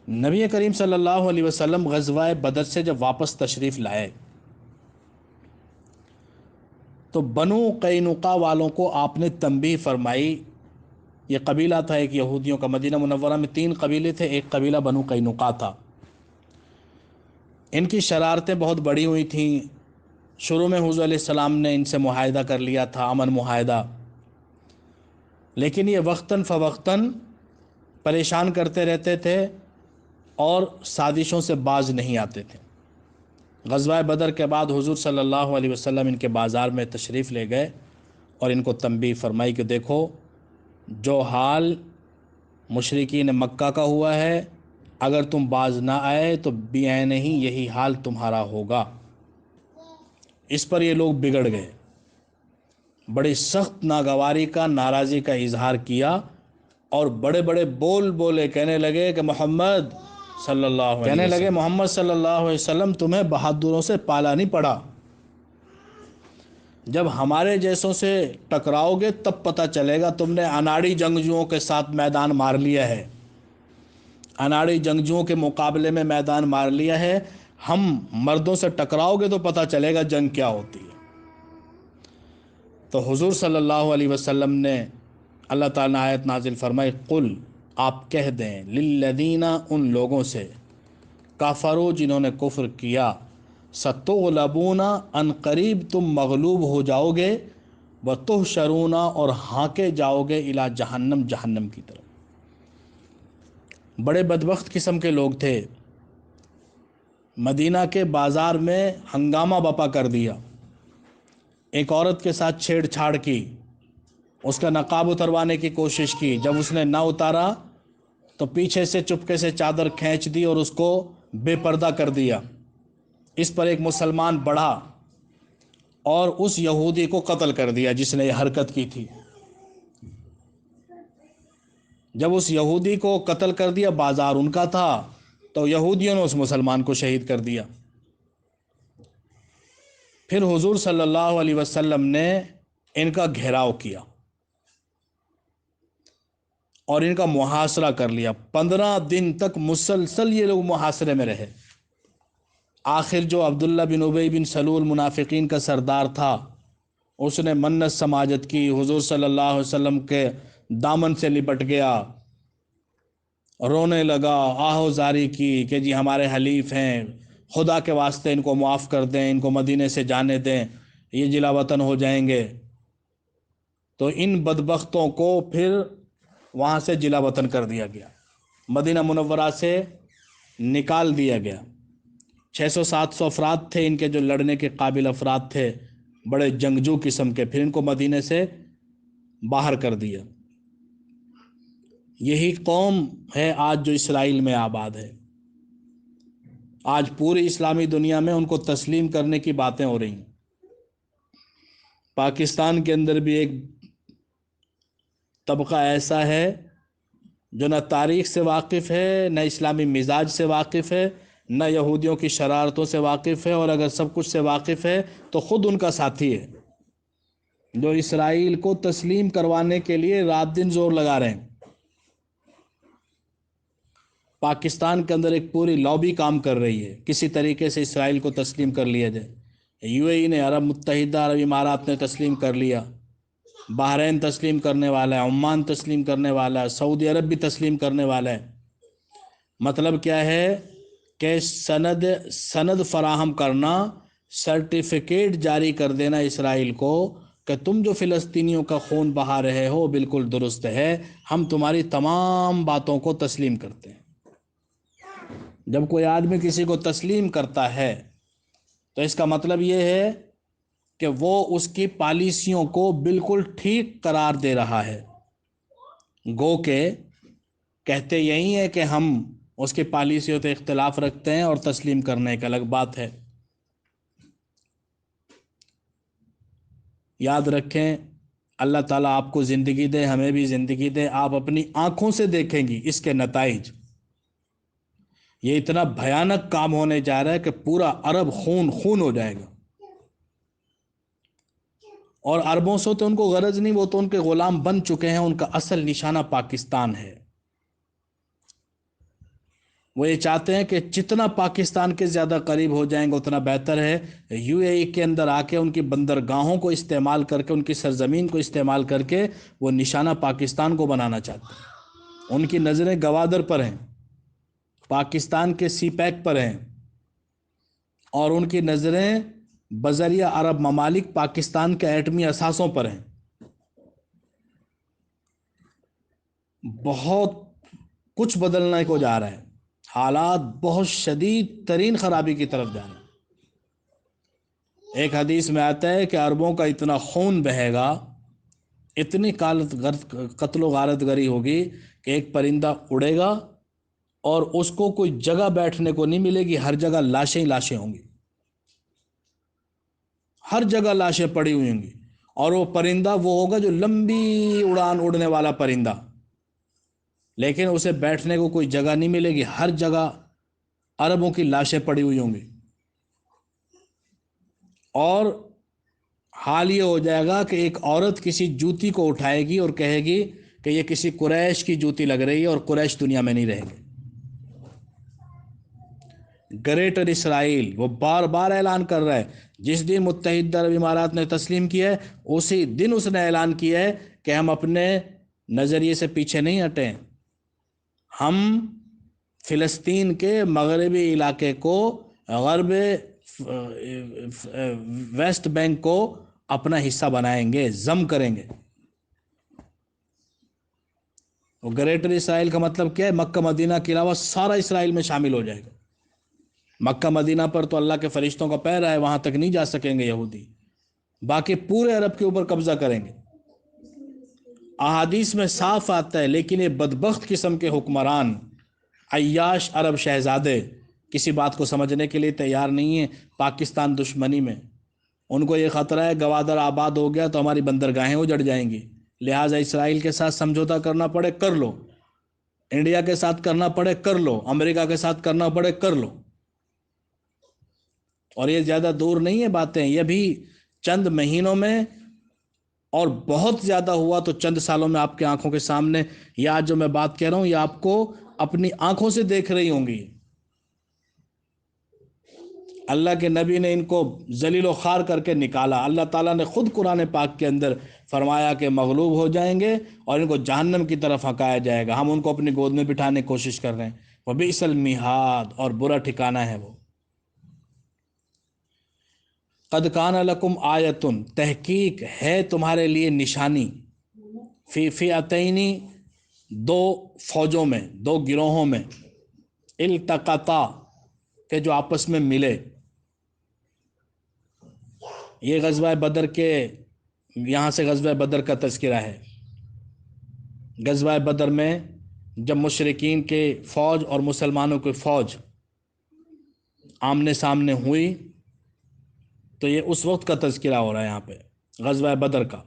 نبی کریم صلی اللہ علیہ وسلم غزوہ بدر سے جب واپس تشریف لائے تو بنو قینقاع والوں کو آپ نے تنبیہ فرمائی۔ یہ قبیلہ تھا ایک یہودیوں کا، مدینہ منورہ میں 3 قبیلے تھے، ایک قبیلہ بنو قینقاع تھا۔ ان کی شرارتیں بہت بڑی ہوئی تھیں۔ شروع میں حضور علیہ السلام نے ان سے معاہدہ کر لیا تھا، امن معاہدہ، لیکن یہ وقتاً فوقتاً پریشان کرتے رہتے تھے اور سازشوں سے باز نہیں آتے تھے۔ غزوہ بدر کے بعد حضور صلی اللہ علیہ وسلم ان کے بازار میں تشریف لے گئے اور ان کو تنبیہ فرمائی کہ دیکھو، جو حال مشرکین مکہ کا ہوا ہے، اگر تم باز نہ آئے تو بعین ہی یہی حال تمہارا ہوگا۔ اس پر یہ لوگ بگڑ گئے، بڑی سخت ناگواری کا، ناراضی کا اظہار کیا اور بڑے بڑے بول بولے، کہنے لگے محمد صلی اللہ علیہ وسلم تمہیں بہادروں سے پالا نہیں پڑا، جب ہمارے جیسوں سے ٹکراؤ گے تب پتہ چلے گا تم نے اناڑی جنگجوؤں کے ساتھ میدان مار لیا ہے، اناڑی جنگجوؤں کے مقابلے میں میدان مار لیا ہے۔ ہم مردوں سے ٹکراؤ گے تو پتہ چلے گا جنگ کیا ہوتی ہے۔ تو حضور صلی اللہ علیہ وسلم نے اللہ تعالیٰ نے آیت نازل فرمائی، قل، آپ کہہ دیں، للذین، ان لوگوں سے، کفروا، جنہوں نے کفر کیا، ستغلبون، ان قریب تم مغلوب ہو جاؤ گے، وتحشرون، اور ہانکے جاؤ گے، الی جہنم، جہنم کی طرف۔ بڑے بدبخت قسم کے لوگ تھے، مدینہ کے بازار میں ہنگامہ بپا کر دیا، ایک عورت کے ساتھ چھیڑ چھاڑ کی، اس کا نقاب اتروانے کی کوشش کی، جب اس نے نہ اتارا تو پیچھے سے چپکے سے چادر کھینچ دی اور اس کو بے پردہ کر دیا۔ اس پر ایک مسلمان بڑھا اور اس یہودی کو قتل کر دیا جس نے یہ حرکت کی تھی۔ جب اس یہودی کو قتل کر دیا، بازار ان کا تھا، تو یہودیوں نے اس مسلمان کو شہید کر دیا۔ پھر حضور صلی اللہ علیہ وسلم نے ان کا گھیراؤ کیا اور ان کا محاصرہ کر لیا۔ 15 دن تک مسلسل یہ لوگ محاصرے میں رہے۔ آخر جو عبداللہ بن ابی بن سلول منافقین کا سردار تھا، اس نے منت سماجت کی، حضور صلی اللہ علیہ وسلم کے دامن سے لپٹ گیا، رونے لگا، آہ زاری کی کہ جی ہمارے حلیف ہیں، خدا کے واسطے ان کو معاف کر دیں، ان کو مدینے سے جانے دیں، یہ جلا وطن ہو جائیں گے۔ تو ان بدبختوں کو پھر وہاں سے جلا وطن کر دیا گیا، مدینہ منورہ سے نکال دیا گیا۔ 600-700 افراد تھے ان کے جو لڑنے کے قابل افراد تھے، بڑے جنگجو قسم کے، پھر ان کو مدینے سے باہر کر دیا۔ یہی قوم ہے آج جو اسرائیل میں آباد ہے۔ آج پوری اسلامی دنیا میں ان کو تسلیم کرنے کی باتیں ہو رہی ہیں۔ پاکستان کے اندر بھی ایک طبقہ ایسا ہے جو نہ تاریخ سے واقف ہے، نہ اسلامی مزاج سے واقف ہے، نہ یہودیوں کی شرارتوں سے واقف ہے، اور اگر سب کچھ سے واقف ہے تو خود ان کا ساتھی ہے، جو اسرائیل کو تسلیم کروانے کے لیے رات دن زور لگا رہے ہیں۔ پاکستان کے اندر ایک پوری لابی کام کر رہی ہے، کسی طریقے سے اسرائیل کو تسلیم کر لیا جائے۔ یو اے ای نے، عرب متحدہ عرب امارات نے تسلیم کر لیا، بحرین تسلیم کرنے والا ہے، عمان تسلیم کرنے والا ہے، سعودی عرب بھی تسلیم کرنے والا ہے۔ مطلب کیا ہے کہ سند فراہم کرنا، سرٹیفکیٹ جاری کر دینا اسرائیل کو کہ تم جو فلسطینیوں کا خون بہا رہے ہو بالکل درست ہے، ہم تمہاری تمام باتوں کو تسلیم کرتے ہیں۔ جب کوئی آدمی کسی کو تسلیم کرتا ہے تو اس کا مطلب یہ ہے کہ وہ اس کی پالیسیوں کو بالکل ٹھیک قرار دے رہا ہے، گو کہ کہتے یہی ہے کہ ہم اس کی پالیسیوں سے اختلاف رکھتے ہیں اور تسلیم کرنے ایک الگ بات ہے۔ یاد رکھیں، اللہ تعالیٰ آپ کو زندگی دے، ہمیں بھی زندگی دے، آپ اپنی آنکھوں سے دیکھیں گی اس کے نتائج۔ یہ اتنا بھیانک کام ہونے جا رہا ہے کہ پورا عرب خون خون ہو جائے گا، اور عربوں سے تو ان کو غرض نہیں، وہ تو ان کے غلام بن چکے ہیں، ان کا اصل نشانہ پاکستان ہے۔ وہ یہ چاہتے ہیں کہ جتنا پاکستان کے زیادہ قریب ہو جائیں گے اتنا بہتر ہے. یو اے ای کے اندر آ کے ان کی بندرگاہوں کو استعمال کر کے، ان کی سرزمین کو استعمال کر کے وہ نشانہ پاکستان کو بنانا چاہتے ہیں. ان کی نظریں گوادر پر ہیں، پاکستان کے سی پیک پر ہیں، اور ان کی نظریں بذریعہ عرب ممالک پاکستان کے ایٹمی اثاثوں پر ہیں. بہت کچھ بدلنے کو جا رہا ہے، حالات بہت شدید ترین خرابی کی طرف جا رہے ہیں. ایک حدیث میں آتا ہے کہ عربوں کا اتنا خون بہے گا، اتنی قتل و غارت گری ہوگی کہ ایک پرندہ اڑے گا اور اس کو کوئی جگہ بیٹھنے کو نہیں ملے گی، ہر جگہ لاشیں ہی لاشیں ہوں گی، ہر جگہ لاشیں پڑی ہوئی ہوں گی. اور وہ پرندہ وہ ہوگا جو لمبی اڑان اڑنے والا پرندہ، لیکن اسے بیٹھنے کو کوئی جگہ نہیں ملے گی، ہر جگہ عربوں کی لاشیں پڑی ہوئی ہوں گی. اور حال یہ ہو جائے گا کہ ایک عورت کسی جوتی کو اٹھائے گی اور کہے گی کہ یہ کسی قریش کی جوتی لگ رہی ہے، اور قریش دنیا میں نہیں رہے گے. گریٹر اسرائیل وہ بار بار اعلان کر رہا ہے، جس دن متحدہ عرب امارات نے تسلیم کیا ہے اسی دن اس نے اعلان کیا ہے کہ ہم اپنے نظریے سے پیچھے نہیں ہٹیں. ہم فلسطین کے مغربی علاقے کو، غرب ویسٹ بینک کو اپنا حصہ بنائیں گے، ضم کریں گے. وہ گریٹر اسرائیل کا مطلب کیا ہے؟ مکہ مدینہ کے علاوہ سارا اسرائیل میں شامل ہو جائے گا. مکہ مدینہ پر تو اللہ کے فرشتوں کا پیر ہے، وہاں تک نہیں جا سکیں گے یہودی، باقی پورے عرب کے اوپر قبضہ کریں گے. احادیث میں صاف آتا ہے، لیکن یہ بدبخت قسم کے حکمران، عیاش عرب شہزادے کسی بات کو سمجھنے کے لیے تیار نہیں ہیں. پاکستان دشمنی میں ان کو یہ خطرہ ہے گوادر آباد ہو گیا تو ہماری بندرگاہیں اجڑ جائیں گی، لہٰذا اسرائیل کے ساتھ سمجھوتا کرنا پڑے کر لو، انڈیا کے ساتھ کرنا پڑے کر لو، امریکہ کے ساتھ کرنا پڑے کر لو. اور یہ زیادہ دور نہیں ہے باتیں، یہ بھی چند مہینوں میں، اور بہت زیادہ ہوا تو چند سالوں میں آپ کے آنکھوں کے سامنے، یہ آج جو میں بات کہہ رہا ہوں یہ آپ کو اپنی آنکھوں سے دیکھ رہی ہوں گی. اللہ کے نبی نے ان کو ذلیل و خوار کر کے نکالا. اللہ تعالیٰ نے خود قرآن پاک کے اندر فرمایا کہ مغلوب ہو جائیں گے اور ان کو جہنم کی طرف ہکایا جائے گا. ہم ان کو اپنی گود میں بٹھانے کی کوشش کر رہے ہیں. وَبِئْسَ الْمِہَادُ، اور برا ٹھکانہ ہے وہ. قَدْ كَانَ لَكُمْ آیَةٌ، تحقیق ہے تمہارے لیے نشانی، فی فئتین، دو فوجوں میں، دو گروہوں میں، التقطا، کہ جو آپس میں ملے. یہ غزوہ بدر کے، یہاں سے غزوہ بدر کا تذکرہ ہے. غزوہ بدر میں جب مشرکین کے فوج اور مسلمانوں کی فوج آمنے سامنے ہوئی تو یہ اس وقت کا تذکرہ ہو رہا ہے یہاں پہ، غزوہ بدر کا.